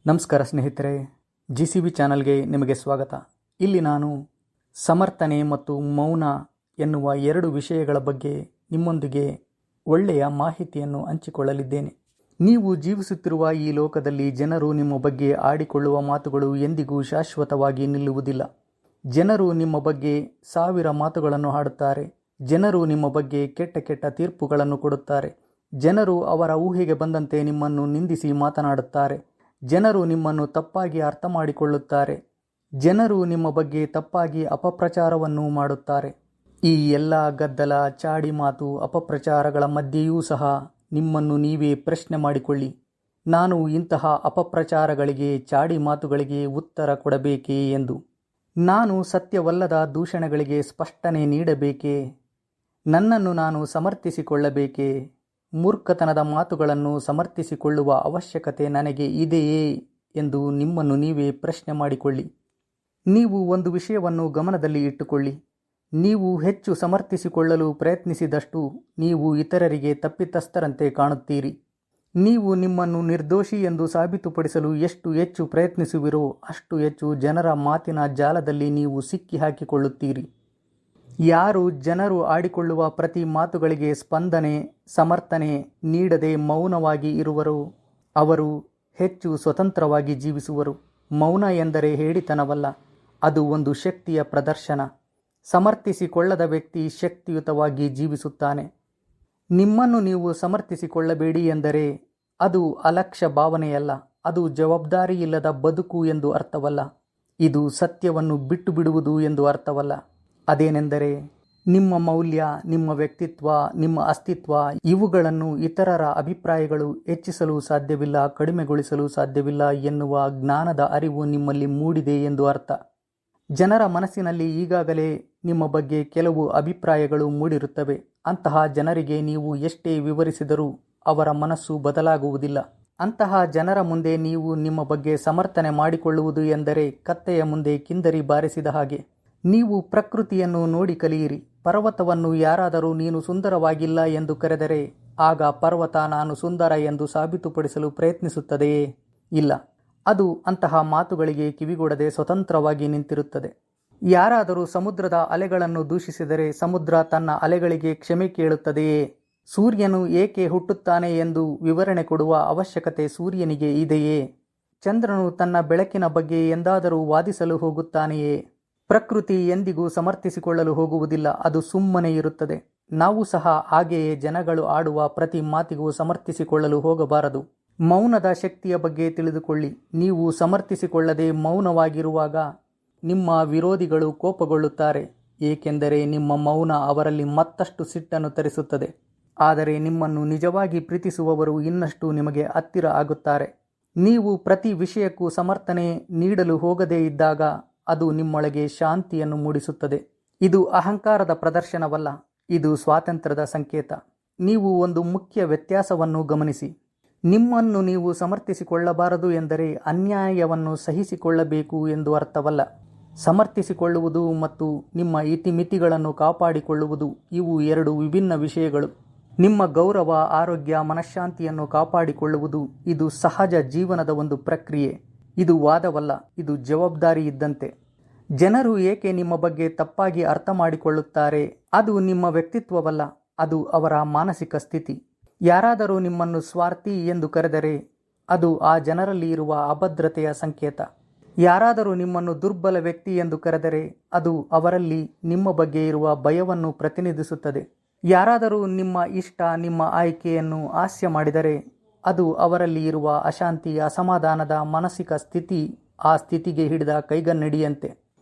ನಮಸ್ಕಾರ ಸ್ನೇಹಿತರೆ, GCB ಚಾನಲ್ಗೆ ನಿಮಗೆ ಸ್ವಾಗತ. ಇಲ್ಲಿ ನಾನು ಸಮರ್ಥನೆ ಮತ್ತು ಮೌನ ಎನ್ನುವ ಎರಡು ವಿಷಯಗಳ ಬಗ್ಗೆ ನಿಮ್ಮೊಂದಿಗೆ ಒಳ್ಳೆಯ ಮಾಹಿತಿಯನ್ನು ಹಂಚಿಕೊಳ್ಳಲಿದ್ದೇನೆ. ನೀವು ಜೀವಿಸುತ್ತಿರುವ ಈ ಲೋಕದಲ್ಲಿ ಜನರು ನಿಮ್ಮ ಬಗ್ಗೆ ಆಡಿಕೊಳ್ಳುವ ಮಾತುಗಳು ಎಂದಿಗೂ ಶಾಶ್ವತವಾಗಿ ನಿಲ್ಲುವುದಿಲ್ಲ. ಜನರು ನಿಮ್ಮ ಬಗ್ಗೆ 1000 ಮಾತುಗಳನ್ನು ಆಡುತ್ತಾರೆ. ಜನರು ನಿಮ್ಮ ಬಗ್ಗೆ ಕೆಟ್ಟ ತೀರ್ಪುಗಳನ್ನು ಕೊಡುತ್ತಾರೆ. ಜನರು ಅವರ ಊಹೆಗೆ ಬಂದಂತೆ ನಿಮ್ಮನ್ನು ನಿಂದಿಸಿ ಮಾತನಾಡುತ್ತಾರೆ. ಜನರು ನಿಮ್ಮನ್ನು ತಪ್ಪಾಗಿ ಅರ್ಥ ಮಾಡಿಕೊಳ್ಳುತ್ತಾರೆ. ಜನರು ನಿಮ್ಮ ಬಗ್ಗೆ ತಪ್ಪಾಗಿ ಅಪಪ್ರಚಾರವನ್ನು ಮಾಡುತ್ತಾರೆ. ಈ ಎಲ್ಲ ಗದ್ದಲ, ಚಾಡಿ ಮಾತು, ಅಪಪ್ರಚಾರಗಳ ಮಧ್ಯೆಯೂ ಸಹ ನಿಮ್ಮನ್ನು ನೀವೇ ಪ್ರಶ್ನೆ ಮಾಡಿಕೊಳ್ಳಿ. ನಾನು ಇಂತಹ ಅಪಪ್ರಚಾರಗಳಿಗೆ, ಚಾಡಿ ಮಾತುಗಳಿಗೆ ಉತ್ತರ ಕೊಡಬೇಕೇ ಎಂದು? ನಾನು ಸತ್ಯವಲ್ಲದ ದೂಷಣೆಗಳಿಗೆ ಸ್ಪಷ್ಟನೆ ನೀಡಬೇಕೇ? ನನ್ನನ್ನು ನಾನು ಸಮರ್ಥಿಸಿಕೊಳ್ಳಬೇಕೇ? ಮೂರ್ಖತನದ ಮಾತುಗಳನ್ನು ಸಮರ್ಥಿಸಿಕೊಳ್ಳುವ ಅವಶ್ಯಕತೆ ನನಗೆ ಇದೆಯೇ ಎಂದು ನಿಮ್ಮನ್ನು ನೀವೇ ಪ್ರಶ್ನೆ ಮಾಡಿಕೊಳ್ಳಿ. ನೀವು ಒಂದು ವಿಷಯವನ್ನು ಗಮನದಲ್ಲಿ ಇಟ್ಟುಕೊಳ್ಳಿ. ನೀವು ಹೆಚ್ಚು ಸಮರ್ಥಿಸಿಕೊಳ್ಳಲು ಪ್ರಯತ್ನಿಸಿದಷ್ಟು ನೀವು ಇತರರಿಗೆ ತಪ್ಪಿತಸ್ಥರಂತೆ ಕಾಣುತ್ತೀರಿ. ನೀವು ನಿಮ್ಮನ್ನು ನಿರ್ದೋಷಿ ಎಂದು ಸಾಬೀತುಪಡಿಸಲು ಎಷ್ಟು ಹೆಚ್ಚು ಪ್ರಯತ್ನಿಸುವಿರೋ ಅಷ್ಟು ಹೆಚ್ಚು ಜನರ ಮಾತಿನ ಜಾಲದಲ್ಲಿ ನೀವು ಸಿಕ್ಕಿ ಹಾಕಿಕೊಳ್ಳುತ್ತೀರಿ. ಯಾರು ಜನರು ಆಡಿಕೊಳ್ಳುವ ಪ್ರತಿ ಮಾತುಗಳಿಗೆ ಸ್ಪಂದನೆ, ಸಮರ್ಥನೆ ನೀಡದೆ ಮೌನವಾಗಿ ಇರುವರೋ ಅವರು ಹೆಚ್ಚು ಸ್ವತಂತ್ರವಾಗಿ ಜೀವಿಸುವರು. ಮೌನ ಎಂದರೆ ಹೇಡಿತನವಲ್ಲ, ಅದು ಒಂದು ಶಕ್ತಿಯ ಪ್ರದರ್ಶನ. ಸಮರ್ಥಿಸಿಕೊಳ್ಳದ ವ್ಯಕ್ತಿ ಶಕ್ತಿಯುತವಾಗಿ ಜೀವಿಸುತ್ತಾನೆ. ನಿಮ್ಮನ್ನು ನೀವು ಸಮರ್ಥಿಸಿಕೊಳ್ಳಬೇಡಿ ಎಂದರೆ ಅದು ಅಲಕ್ಷ್ಯ ಭಾವನೆಯಲ್ಲ, ಅದು ಜವಾಬ್ದಾರಿಯಿಲ್ಲದ ಬದುಕು ಎಂದು ಅರ್ಥವಲ್ಲ. ಇದು ಸತ್ಯವನ್ನು ಬಿಟ್ಟು ಬಿಡುವುದು ಎಂದು ಅರ್ಥವಲ್ಲ. ಅದೇನೆಂದರೆ ನಿಮ್ಮ ಮೌಲ್ಯ, ನಿಮ್ಮ ವ್ಯಕ್ತಿತ್ವ, ನಿಮ್ಮ ಅಸ್ತಿತ್ವ ಇವುಗಳನ್ನು ಇತರರ ಅಭಿಪ್ರಾಯಗಳು ಹೆಚ್ಚಿಸಲು ಸಾಧ್ಯವಿಲ್ಲ, ಕಡಿಮೆಗೊಳಿಸಲು ಸಾಧ್ಯವಿಲ್ಲ ಎನ್ನುವ ಜ್ಞಾನದ ಅರಿವು ನಿಮ್ಮಲ್ಲಿ ಮೂಡಿದೆ ಎಂದು ಅರ್ಥ. ಜನರ ಮನಸ್ಸಿನಲ್ಲಿ ಈಗಾಗಲೇ ನಿಮ್ಮ ಬಗ್ಗೆ ಕೆಲವು ಅಭಿಪ್ರಾಯಗಳು ಮೂಡಿರುತ್ತವೆ. ಅಂತಹ ಜನರಿಗೆ ನೀವು ಎಷ್ಟೇ ವಿವರಿಸಿದರೂ ಅವರ ಮನಸ್ಸು ಬದಲಾಗುವುದಿಲ್ಲ. ಅಂತಹ ಜನರ ಮುಂದೆ ನೀವು ನಿಮ್ಮ ಬಗ್ಗೆ ಸಮರ್ಥನೆ ಮಾಡಿಕೊಳ್ಳುವುದು ಎಂದರೆ ಕತ್ತೆಯ ಮುಂದೆ ಕಿಂದರಿ ಬಾರಿಸಿದ ಹಾಗೆ. ನೀವು ಪ್ರಕೃತಿಯನ್ನು ನೋಡಿ ಕಲಿಯಿರಿ. ಪರ್ವತವನ್ನು ಯಾರಾದರೂ ನೀನು ಸುಂದರವಾಗಿಲ್ಲ ಎಂದು ಕರೆದರೆ ಆಗ ಪರ್ವತ ನಾನು ಸುಂದರ ಎಂದು ಸಾಬೀತುಪಡಿಸಲು ಪ್ರಯತ್ನಿಸುತ್ತದೆಯೇ? ಇಲ್ಲ. ಅದು ಅಂತಹ ಮಾತುಗಳಿಗೆ ಕಿವಿಗೊಡದೆ ಸ್ವತಂತ್ರವಾಗಿ ನಿಂತಿರುತ್ತದೆ. ಯಾರಾದರೂ ಸಮುದ್ರದ ಅಲೆಗಳನ್ನು ದೂಷಿಸಿದರೆ ಸಮುದ್ರ ತನ್ನ ಅಲೆಗಳಿಗೆ ಕ್ಷಮೆ ಕೇಳುತ್ತದೆಯೇ? ಸೂರ್ಯನು ಏಕೆ ಹುಟ್ಟುತ್ತಾನೆ ಎಂದು ವಿವರಣೆ ಕೊಡುವ ಅವಶ್ಯಕತೆ ಸೂರ್ಯನಿಗೆ ಇದೆಯೇ? ಚಂದ್ರನು ತನ್ನ ಬೆಳಕಿನ ಬಗ್ಗೆ ಎಂದಾದರೂ ವಾದಿಸಲು ಹೋಗುತ್ತಾನೆಯೇ? ಪ್ರಕೃತಿ ಎಂದಿಗೂ ಸಮರ್ಥಿಸಿಕೊಳ್ಳಲು ಹೋಗುವುದಿಲ್ಲ, ಅದು ಸುಮ್ಮನೆ ಇರುತ್ತದೆ. ನಾವು ಸಹ ಹಾಗೆಯೇ ಜನಗಳು ಆಡುವ ಪ್ರತಿ ಮಾತಿಗೂ ಸಮರ್ಥಿಸಿಕೊಳ್ಳಲು ಹೋಗಬಾರದು. ಮೌನದ ಶಕ್ತಿಯ ಬಗ್ಗೆ ತಿಳಿದುಕೊಳ್ಳಿ. ನೀವು ಸಮರ್ಥಿಸಿಕೊಳ್ಳದೆ ಮೌನವಾಗಿರುವಾಗ ನಿಮ್ಮ ವಿರೋಧಿಗಳು ಕೋಪಗೊಳ್ಳುತ್ತಾರೆ, ಏಕೆಂದರೆ ನಿಮ್ಮ ಮೌನ ಅವರಲ್ಲಿ ಮತ್ತಷ್ಟು ಸಿಟ್ಟನ್ನು ತರಿಸುತ್ತದೆ. ಆದರೆ ನಿಮ್ಮನ್ನು ನಿಜವಾಗಿ ಪ್ರೀತಿಸುವವರು ಇನ್ನಷ್ಟು ನಿಮಗೆ ಹತ್ತಿರ ಆಗುತ್ತಾರೆ. ನೀವು ಪ್ರತಿ ವಿಷಯಕ್ಕೂ ಸಮರ್ಥನೆ ನೀಡಲು ಹೋಗದೇ ಇದ್ದಾಗ ಅದು ನಿಮ್ಮೊಳಗೆ ಶಾಂತಿಯನ್ನು ಮೂಡಿಸುತ್ತದೆ. ಇದು ಅಹಂಕಾರದ ಪ್ರದರ್ಶನವಲ್ಲ, ಇದು ಸ್ವಾತಂತ್ರ್ಯದ ಸಂಕೇತ. ನೀವು ಒಂದು ಮುಖ್ಯ ವ್ಯತ್ಯಾಸವನ್ನು ಗಮನಿಸಿ. ನಿಮ್ಮನ್ನು ನೀವು ಸಮರ್ಥಿಸಿಕೊಳ್ಳಬಾರದು ಎಂದರೆ ಅನ್ಯಾಯವನ್ನು ಸಹಿಸಿಕೊಳ್ಳಬೇಕು ಎಂದು ಅರ್ಥವಲ್ಲ. ಸಮರ್ಥಿಸಿಕೊಳ್ಳುವುದು ಮತ್ತು ನಿಮ್ಮ ಇತಿಮಿತಿಗಳನ್ನು ಕಾಪಾಡಿಕೊಳ್ಳುವುದು ಇವು ಎರಡು ವಿಭಿನ್ನ ವಿಷಯಗಳು. ನಿಮ್ಮ ಗೌರವ, ಆರೋಗ್ಯ, ಮನಃಶಾಂತಿಯನ್ನು ಕಾಪಾಡಿಕೊಳ್ಳುವುದು ಇದು ಸಹಜ ಜೀವನದ ಒಂದು ಪ್ರಕ್ರಿಯೆ. ಇದು ವಾದವಲ್ಲ, ಇದು ಜವಾಬ್ದಾರಿ ಇದ್ದಂತೆ. ಜನರು ಏಕೆ ನಿಮ್ಮ ಬಗ್ಗೆ ತಪ್ಪಾಗಿ ಅರ್ಥ ಮಾಡಿಕೊಳ್ಳುತ್ತಾರೆ? ಅದು ನಿಮ್ಮ ವ್ಯಕ್ತಿತ್ವವಲ್ಲ, ಅದು ಅವರ ಮಾನಸಿಕ ಸ್ಥಿತಿ. ಯಾರಾದರೂ ನಿಮ್ಮನ್ನು ಸ್ವಾರ್ಥಿ ಎಂದು ಕರೆದರೆ ಅದು ಆ ಜನರಲ್ಲಿ ಇರುವ ಅಭದ್ರತೆಯ ಸಂಕೇತ. ಯಾರಾದರೂ ನಿಮ್ಮನ್ನು ದುರ್ಬಲ ವ್ಯಕ್ತಿ ಎಂದು ಕರೆದರೆ ಅದು ಅವರಲ್ಲಿ ನಿಮ್ಮ ಬಗ್ಗೆ ಇರುವ ಭಯವನ್ನು ಪ್ರತಿನಿಧಿಸುತ್ತದೆ. ಯಾರಾದರೂ ನಿಮ್ಮ ಇಷ್ಟ, ನಿಮ್ಮ ಆಯ್ಕೆಯನ್ನು ಹಾಸ್ಯ ಮಾಡಿದರೆ ಅದು ಅವರಲ್ಲಿ ಇರುವ ಅಶಾಂತಿ, ಅಸಮಾಧಾನದ ಮಾನಸಿಕ ಸ್ಥಿತಿ. ಆ ಸ್ಥಿತಿಗೆ ಹಿಡಿದ ಕೈಗನ್ನಡಿಯಂತೆ.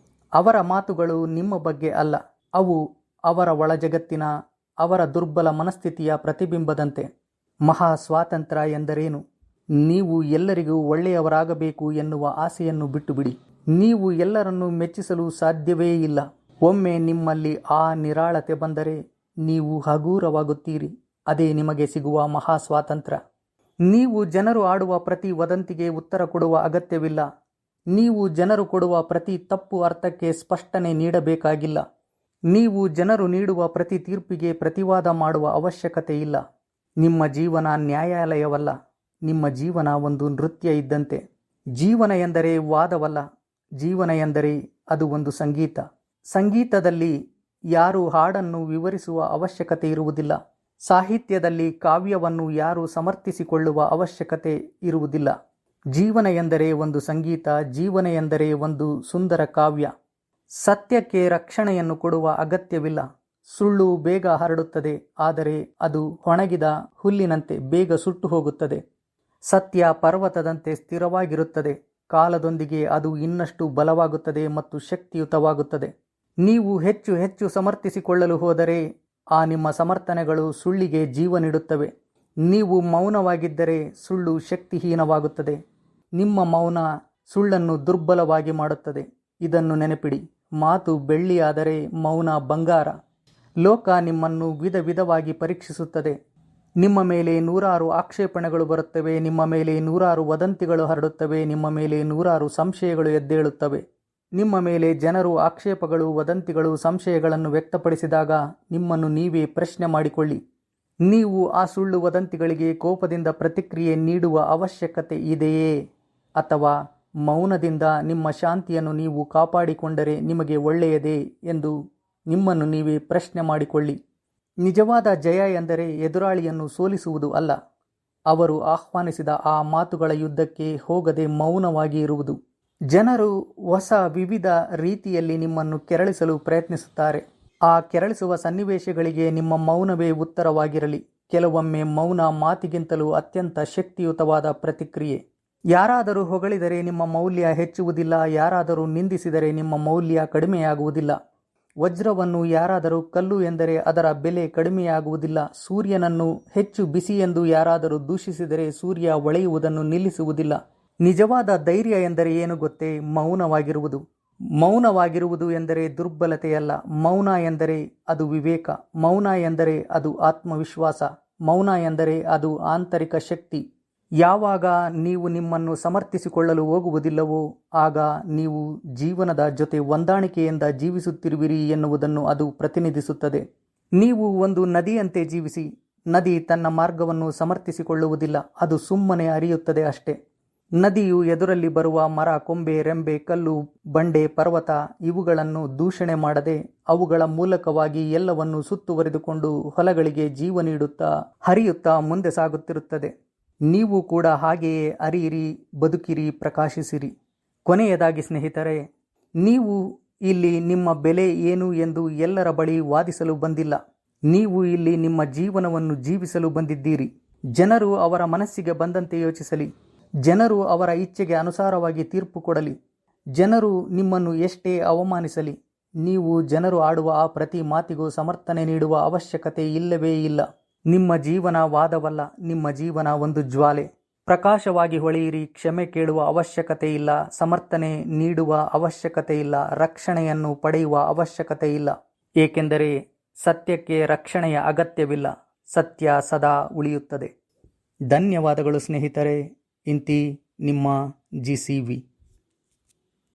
ಅವರ ಮಾತುಗಳು ನಿಮ್ಮ ಬಗ್ಗೆ ಅಲ್ಲ, ಅವು ಅವರ ಒಳಜಗತ್ತಿನ, ಅವರ ದುರ್ಬಲ ಮನಸ್ಥಿತಿಯ ಪ್ರತಿಬಿಂಬದಂತೆ. ಮಹಾ ಸ್ವಾತಂತ್ರ್ಯ ಎಂದರೇನು? ನೀವು ಎಲ್ಲರಿಗೂ ಒಳ್ಳೆಯವರಾಗಬೇಕು ಎನ್ನುವ ಆಸೆಯನ್ನು ಬಿಟ್ಟುಬಿಡಿ. ನೀವು ಎಲ್ಲರನ್ನೂ ಮೆಚ್ಚಿಸಲು ಸಾಧ್ಯವೇ ಇಲ್ಲ. ಒಮ್ಮೆ ನಿಮ್ಮಲ್ಲಿ ಆ ನಿರಾಳತೆ ಬಂದರೆ ನೀವು ಹಗೂರವಾಗುತ್ತೀರಿ. ಅದೇ ನಿಮಗೆ ಸಿಗುವ ಮಹಾ ಸ್ವಾತಂತ್ರ್ಯ. ನೀವು ಜನರು ಆಡುವ ಪ್ರತಿ ವದಂತಿಗೆ ಉತ್ತರ ಕೊಡುವ ಅಗತ್ಯವಿಲ್ಲ. ನೀವು ಜನರು ಕೊಡುವ ಪ್ರತಿ ತಪ್ಪು ಅರ್ಥಕ್ಕೆ ಸ್ಪಷ್ಟನೆ ನೀಡಬೇಕಾಗಿಲ್ಲ. ನೀವು ಜನರು ನೀಡುವ ಪ್ರತಿ ತೀರ್ಪಿಗೆ ಪ್ರತಿವಾದ ಮಾಡುವ ಅವಶ್ಯಕತೆ ಇಲ್ಲ. ನಿಮ್ಮ ಜೀವನ ನ್ಯಾಯಾಲಯವಲ್ಲ, ನಿಮ್ಮ ಜೀವನ ಒಂದು ನೃತ್ಯ ಇದ್ದಂತೆ. ಜೀವನ ಎಂದರೆ ವಾದವಲ್ಲ, ಜೀವನ ಎಂದರೆ ಅದು ಒಂದು ಸಂಗೀತ. ಸಂಗೀತದಲ್ಲಿ ಯಾರು ಹಾಡನ್ನು ವಿವರಿಸುವ ಅವಶ್ಯಕತೆ ಇರುವುದಿಲ್ಲ. ಸಾಹಿತ್ಯದಲ್ಲಿ ಕಾವ್ಯವನ್ನು ಯಾರು ಸಮರ್ಥಿಸಿಕೊಳ್ಳುವ ಅವಶ್ಯಕತೆ ಇರುವುದಿಲ್ಲ. ಜೀವನ ಎಂದರೆ ಒಂದು ಸಂಗೀತ, ಜೀವನ ಎಂದರೆ ಒಂದು ಸುಂದರ ಕಾವ್ಯ. ಸತ್ಯಕ್ಕೆ ರಕ್ಷಣೆಯನ್ನು ಕೊಡುವ ಅಗತ್ಯವಿಲ್ಲ. ಸುಳ್ಳು ಬೇಗ ಹರಡುತ್ತದೆ, ಆದರೆ ಅದು ಒಣಗಿದ ಹುಲ್ಲಿನಂತೆ ಬೇಗ ಸುಟ್ಟು ಹೋಗುತ್ತದೆ. ಸತ್ಯ ಪರ್ವತದಂತೆ ಸ್ಥಿರವಾಗಿರುತ್ತದೆ. ಕಾಲದೊಂದಿಗೆ ಅದು ಇನ್ನಷ್ಟು ಬಲವಾಗುತ್ತದೆ ಮತ್ತು ಶಕ್ತಿಯುತವಾಗುತ್ತದೆ. ನೀವು ಹೆಚ್ಚು ಹೆಚ್ಚು ಸಮರ್ಥಿಸಿಕೊಳ್ಳಲು ಹೋದರೆ ಆ ನಿಮ್ಮ ಸಮರ್ಥನೆಗಳು ಸುಳ್ಳಿಗೆ ಜೀವ ನೀಡುತ್ತವೆ. ನೀವು ಮೌನವಾಗಿದ್ದರೆ ಸುಳ್ಳು ಶಕ್ತಿಹೀನವಾಗುತ್ತದೆ. ನಿಮ್ಮ ಮೌನ ಸುಳ್ಳನ್ನು ದುರ್ಬಲವಾಗಿ ಮಾಡುತ್ತದೆ. ಇದನ್ನು ನೆನಪಿಡಿ. ಮಾತು ಬೆಳ್ಳಿಯಾದರೆ ಮೌನ ಬಂಗಾರ. ಲೋಕ ನಿಮ್ಮನ್ನು ವಿಧ ವಿಧವಾಗಿ ಪರೀಕ್ಷಿಸುತ್ತದೆ. ನಿಮ್ಮ ಮೇಲೆ ನೂರಾರು ಆಕ್ಷೇಪಣೆಗಳು ಬರುತ್ತವೆ. ನಿಮ್ಮ ಮೇಲೆ ನೂರಾರು ವದಂತಿಗಳು ಹರಡುತ್ತವೆ. ನಿಮ್ಮ ಮೇಲೆ ನೂರಾರು ಸಂಶಯಗಳು ಎದ್ದೇಳುತ್ತವೆ. ನಿಮ್ಮ ಮೇಲೆ ಜನರು ಆಕ್ಷೇಪಗಳು, ವದಂತಿಗಳು, ಸಂಶಯಗಳನ್ನು ವ್ಯಕ್ತಪಡಿಸಿದಾಗ ನಿಮ್ಮನ್ನು ನೀವೇ ಪ್ರಶ್ನೆ ಮಾಡಿಕೊಳ್ಳಿ. ನೀವು ಆ ಸುಳ್ಳು ವದಂತಿಗಳಿಗೆ ಕೋಪದಿಂದ ಪ್ರತಿಕ್ರಿಯೆ ನೀಡುವ ಅವಶ್ಯಕತೆ ಇದೆಯೇ? ಅಥವಾ ಮೌನದಿಂದ ನಿಮ್ಮ ಶಾಂತಿಯನ್ನು ನೀವು ಕಾಪಾಡಿಕೊಂಡರೆ ನಿಮಗೆ ಒಳ್ಳೆಯದೇ ಎಂದು ನಿಮ್ಮನ್ನು ನೀವೇ ಪ್ರಶ್ನೆ ಮಾಡಿಕೊಳ್ಳಿ. ನಿಜವಾದ ಜಯ ಎಂದರೆ ಎದುರಾಳಿಯನ್ನು ಸೋಲಿಸುವುದು ಅಲ್ಲ, ಅವರು ಆಹ್ವಾನಿಸಿದ ಆ ಮಾತುಗಳ ಯುದ್ಧಕ್ಕೆ ಹೋಗದೆ ಮೌನವಾಗಿ ಇರುವುದು. ಜನರು ವಿವಿಧ ರೀತಿಯಲ್ಲಿ ನಿಮ್ಮನ್ನು ಕೆರಳಿಸಲು ಪ್ರಯತ್ನಿಸುತ್ತಾರೆ. ಆ ಕೆರಳಿಸುವ ಸನ್ನಿವೇಶಗಳಿಗೆ ನಿಮ್ಮ ಮೌನವೇ ಉತ್ತರವಾಗಿರಲಿ. ಕೆಲವೊಮ್ಮೆ ಮೌನ ಮಾತಿಗಿಂತಲೂ ಅತ್ಯಂತ ಶಕ್ತಿಯುತವಾದ ಪ್ರತಿಕ್ರಿಯೆ. ಯಾರಾದರೂ ಹೊಗಳಿದರೆ ನಿಮ್ಮ ಮೌಲ್ಯ ಹೆಚ್ಚುವುದಿಲ್ಲ. ಯಾರಾದರೂ ನಿಂದಿಸಿದರೆ ನಿಮ್ಮ ಮೌಲ್ಯ ಕಡಿಮೆಯಾಗುವುದಿಲ್ಲ. ವಜ್ರವನ್ನು ಯಾರಾದರೂ ಕಲ್ಲು ಎಂದರೆ ಅದರ ಬೆಲೆ ಕಡಿಮೆಯಾಗುವುದಿಲ್ಲ. ಸೂರ್ಯನನ್ನು ಹೆಚ್ಚು ಬಿಸಿ ಎಂದು ಯಾರಾದರೂ ದೂಷಿಸಿದರೆ ಸೂರ್ಯ ಹೊಳೆಯುವುದನ್ನು ನಿಲ್ಲಿಸುವುದಿಲ್ಲ. ನಿಜವಾದ ಧೈರ್ಯ ಎಂದರೆ ಏನು ಗೊತ್ತೇ? ಮೌನವಾಗಿರುವುದು. ಮೌನವಾಗಿರುವುದು ಎಂದರೆ ದುರ್ಬಲತೆಯಲ್ಲ. ಮೌನ ಎಂದರೆ ಅದು ವಿವೇಕ. ಮೌನ ಎಂದರೆ ಅದು ಆತ್ಮವಿಶ್ವಾಸ. ಮೌನ ಎಂದರೆ ಅದು ಆಂತರಿಕ ಶಕ್ತಿ. ಯಾವಾಗ ನೀವು ನಿಮ್ಮನ್ನು ಸಮರ್ಥಿಸಿಕೊಳ್ಳಲು ಹೋಗುವುದಿಲ್ಲವೋ ಆಗ ನೀವು ಜೀವನದ ಜೊತೆ ಹೊಂದಾಣಿಕೆಯಿಂದ ಜೀವಿಸುತ್ತಿರುವಿರಿ ಎನ್ನುವುದನ್ನು ಅದು ಪ್ರತಿನಿಧಿಸುತ್ತದೆ. ನೀವು ಒಂದು ನದಿಯಂತೆ ಜೀವಿಸಿ. ನದಿ ತನ್ನ ಮಾರ್ಗವನ್ನು ಸಮರ್ಥಿಸಿಕೊಳ್ಳುವುದಿಲ್ಲ, ಅದು ಸುಮ್ಮನೆ ಹರಿಯುತ್ತದೆ ಅಷ್ಟೇ. ನದಿಯು ಎದುರಲ್ಲಿ ಬರುವ ಮರ, ಕೊಂಬೆ, ರೆಂಬೆ, ಕಲ್ಲು, ಬಂಡೆ, ಪರ್ವತ ಇವುಗಳನ್ನು ದೂಷಣೆ ಮಾಡದೆ ಅವುಗಳ ಮೂಲಕವಾಗಿ ಎಲ್ಲವನ್ನು ಸುತ್ತುವರಿದುಕೊಂಡು ಹೊಲಗಳಿಗೆ ಜೀವ ನೀಡುತ್ತಾ ಹರಿಯುತ್ತಾ ಮುಂದೆ ಸಾಗುತ್ತಿರುತ್ತದೆ. ನೀವು ಕೂಡ ಹಾಗೆಯೇ ಹರಿಯಿರಿ, ಬದುಕಿರಿ, ಪ್ರಕಾಶಿಸಿರಿ. ಕೊನೆಯದಾಗಿ ಸ್ನೇಹಿತರೆ, ನೀವು ಇಲ್ಲಿ ನಿಮ್ಮ ಬೆಲೆ ಏನು ಎಂದು ಎಲ್ಲರ ಬಳಿ ವಾದಿಸಲು ಬಂದಿಲ್ಲ. ನೀವು ಇಲ್ಲಿ ನಿಮ್ಮ ಜೀವನವನ್ನು ಜೀವಿಸಲು ಬಂದಿದ್ದೀರಿ. ಜನರು ಅವರ ಮನಸ್ಸಿಗೆ ಬಂದಂತೆ ಯೋಚಿಸಲಿ. ಜನರು ಅವರ ಇಚ್ಛೆಗೆ ಅನುಸಾರವಾಗಿ ತೀರ್ಪು ಕೊಡಲಿ. ಜನರು ನಿಮ್ಮನ್ನು ಎಷ್ಟೇ ಅವಮಾನಿಸಲಿ, ನೀವು ಜನರು ಆಡುವ ಆ ಪ್ರತಿ ಮಾತಿಗೂ ಸಮರ್ಥನೆ ನೀಡುವ ಅವಶ್ಯಕತೆ ಇಲ್ಲವೇ ಇಲ್ಲ. ನಿಮ್ಮ ಜೀವನ ವಾದವಲ್ಲ, ನಿಮ್ಮ ಜೀವನ ಒಂದು ಜ್ವಾಲೆ. ಪ್ರಕಾಶವಾಗಿ ಹೊಳೆಯಿರಿ. ಕ್ಷಮೆ ಕೇಳುವ ಅವಶ್ಯಕತೆ ಇಲ್ಲ, ಸಮರ್ಥನೆ ನೀಡುವ ಅವಶ್ಯಕತೆ ಇಲ್ಲ, ರಕ್ಷಣೆಯನ್ನು ಪಡೆಯುವ ಅವಶ್ಯಕತೆ ಇಲ್ಲ. ಏಕೆಂದರೆ ಸತ್ಯಕ್ಕೆ ರಕ್ಷಣೆಯ ಅಗತ್ಯವಿಲ್ಲ. ಸತ್ಯ ಸದಾ ಉಳಿಯುತ್ತದೆ. ಧನ್ಯವಾದಗಳು ಸ್ನೇಹಿತರೆ. ಇಂತಿ ನಿಮ್ಮ GCV.